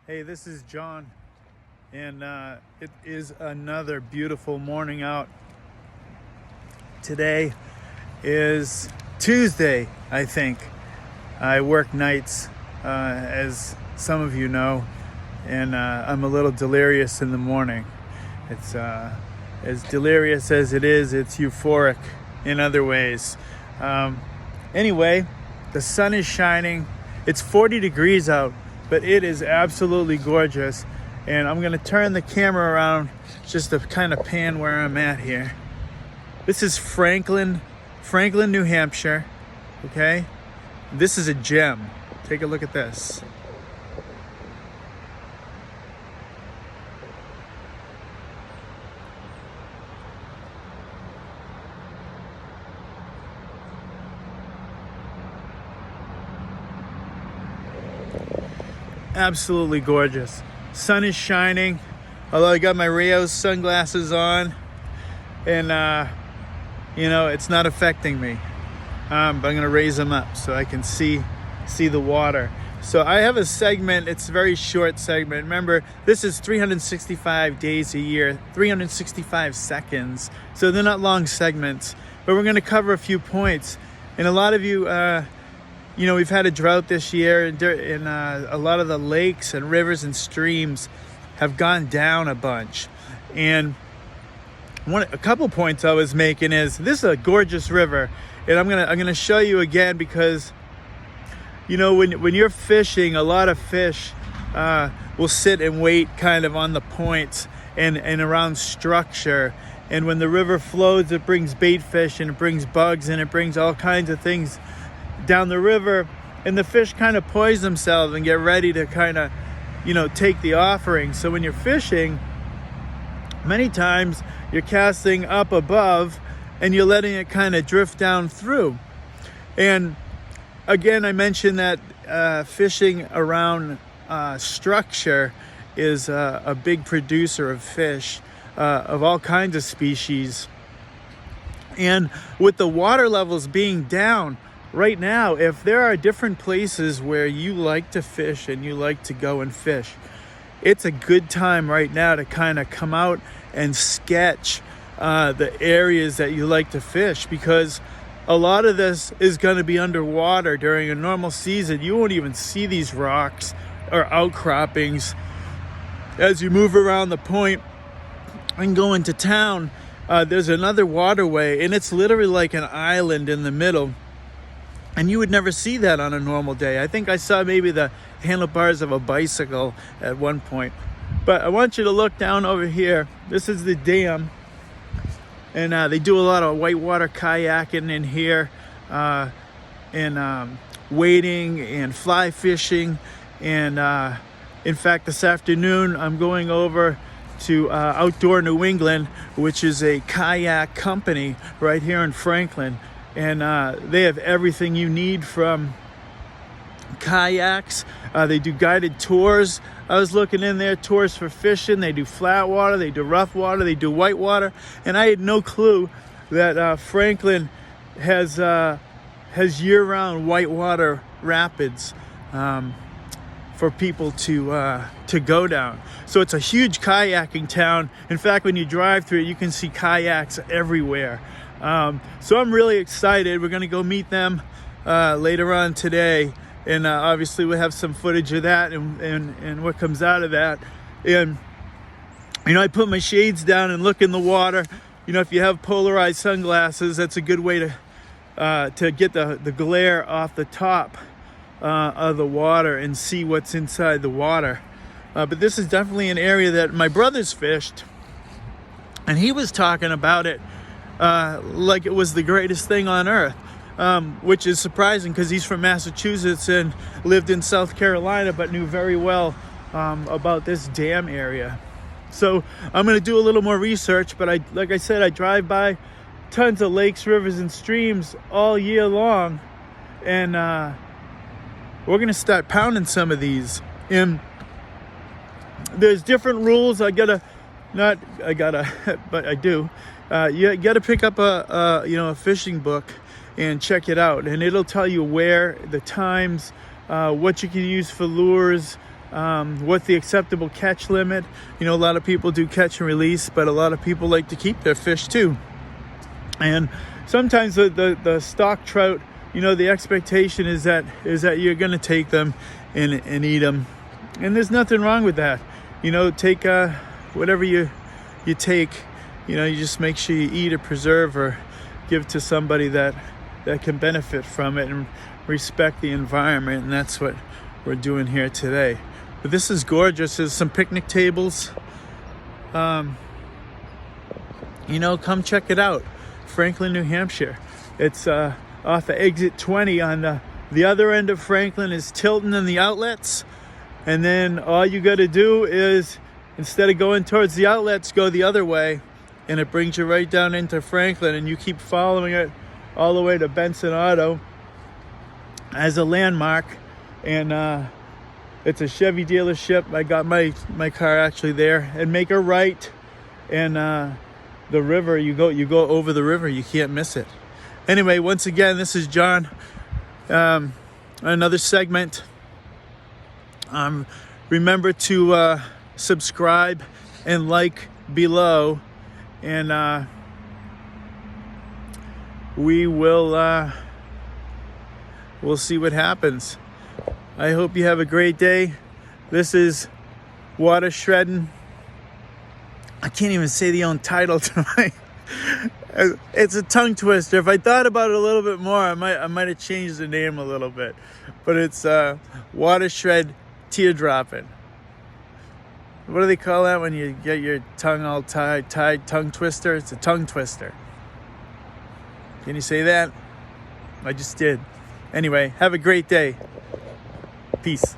Hey, this is John, and it is another beautiful morning out. Today is Tuesday, I think. I work nights, as some of you know, and I'm a little delirious in the morning. It's as delirious as it is, it's euphoric in other ways. Anyway, the sun is shining. It's 40 degrees out, but it is absolutely gorgeous. And I'm gonna turn the camera around just to kind of pan where I'm at here. This is Franklin, New Hampshire, okay? This is a gem. Take a look at this. Absolutely gorgeous. Sun is shining, although I got my Rayo's sunglasses on, and it's not affecting me. But I'm gonna raise them up so I can see the water. So I have a segment. It's a very short segment. Remember, this is 365 days a year, 365 seconds. So they're not long segments, but we're gonna cover a few points. And a lot of you, we've had a drought this year, and a lot of the lakes and rivers and streams have gone down a bunch. And a couple points I was making is this is a gorgeous river, and I'm gonna show you again because when you're fishing, a lot of fish will sit and wait kind of on the points and around structure. And when the river flows, it brings bait fish and it brings bugs and it brings all kinds of things down the river, and the fish kind of poise themselves and get ready to kind of take the offering. So when you're fishing, many times you're casting up above and you're letting it kind of drift down through. And again, I mentioned that fishing around structure is a big producer of fish of all kinds of species. And with the water levels being down right now, if there are different places where you like to fish and you like to go and fish, it's a good time right now to kind of come out and sketch the areas that you like to fish, because a lot of this is going to be underwater during a normal season. You won't even see these rocks or outcroppings as you move around the point and go into town. There's another waterway, and it's literally like an island in the middle. And you would never see that on a normal day. I think I saw maybe the handlebars of a bicycle at one point. But I want you to look down over here. This is the dam. And they do a lot of whitewater kayaking in here. And wading and fly fishing. And in fact, this afternoon, I'm going over to Outdoor New England, which is a kayak company right here in Franklin. And they have everything you need from kayaks. They do guided tours. I was looking in there, tours for fishing. They do flat water, they do rough water, they do whitewater. And I had no clue that Franklin has year-round whitewater rapids for people to go down. So it's a huge kayaking town. In fact, when you drive through it, you can see kayaks everywhere. So I'm really excited. We're going to go meet them later on today, and obviously we'll have some footage of that and what comes out of that. And I put my shades down and look in the water. If you have polarized sunglasses, that's a good way to get the glare off the top of the water and see what's inside the water. But this is definitely an area that my brother's fished, and he was talking about it like it was the greatest thing on earth, which is surprising because he's from Massachusetts and lived in South Carolina, but knew very well about this dam area. So I'm going to do a little more research, but like I said, I drive by tons of lakes, rivers, and streams all year long, and we're going to start pounding some of these. And there's different rules. but I do. You got to pick up a fishing book and check it out, and it'll tell you where, the times, what you can use for lures, what's the acceptable catch limit. You know, a lot of people do catch and release, but a lot of people like to keep their fish too. And sometimes the stock trout, you know, the expectation is that you're going to take them and eat them, and there's nothing wrong with that. You know, take whatever you take, you know, you just make sure you eat or preserve or give to somebody that can benefit from it and respect the environment, and that's what we're doing here today. But this is gorgeous. There's some picnic tables. You know, come check it out. Franklin, New Hampshire. It's off of exit 20 on the other end of Franklin is Tilton and the outlets. And then all you got to do is, instead of going towards the outlets, go the other way, and it brings you right down into Franklin, and you keep following it all the way to Benson Auto as a landmark. And it's a Chevy dealership. I got my car actually there, and make a right, and the river, you go over the river, you can't miss it. Anyway, once again, this is John. Another segment. Remember to subscribe and like below, and we'll see what happens. I hope you have a great day. This is Water Shredding. I can't even say the own title to my. It's a tongue twister. If I thought about it a little bit more, I might have changed the name a little bit. But it's Water Shred Teardropping. What do they call that when you get your tongue all tied tongue twister? It's a tongue twister. Can you say that? I just did. Anyway, have a great day. Peace.